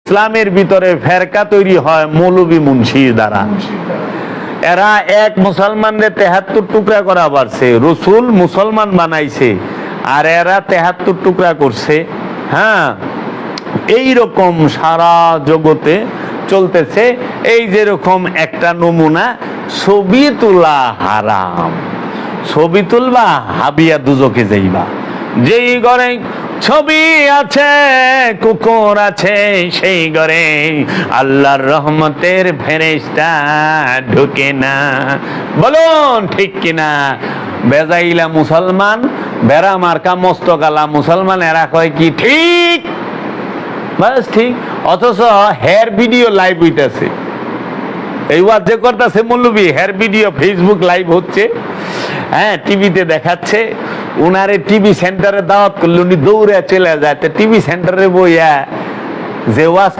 ইসলামের ভিতরে ফেরকা তৈরি হয় মৌলবী মুন্সির দ্বারা। এরা এক মুসলমানদের 73 টুকরা করা পারছে, রসুল মুসলমান বানাইছে আর এরা 73 টুকরা করছে। হ্যাঁ, এইরকম সারা জগতে চলতেছে। এই যেরকম একটা নমুনা, ছবি তোলা হারাম, ছবি তুলবা হাবিয়া দুজকে যাইবা। যেই ঘরে ছবি আছে কুকুর আছে সেই ঘরে আল্লাহর রহমতের ফেরেশতা ঢুকে না। বলুন ঠিক কিনা? বেজাইলা মুসলমান, বেড়া মার্কা মস্তকালা মুসলমান, এরা কয় কি ঠিক? বাস ঠিক। অথচ হের ভিডিও লাইভ হইতেছে, এই ওয়াজ যে করতেছে মৌলবী, হের ভিডিও ফেসবুক লাইভ হচ্ছে। হ্যাঁ, টিভিতে দেখাচ্ছে। উনারে টিভি সেন্টারে দাওয়াত করলে উনি দৌড়ে চলে যায়। টিভি সেন্টারে বইয়া যে ওয়াজ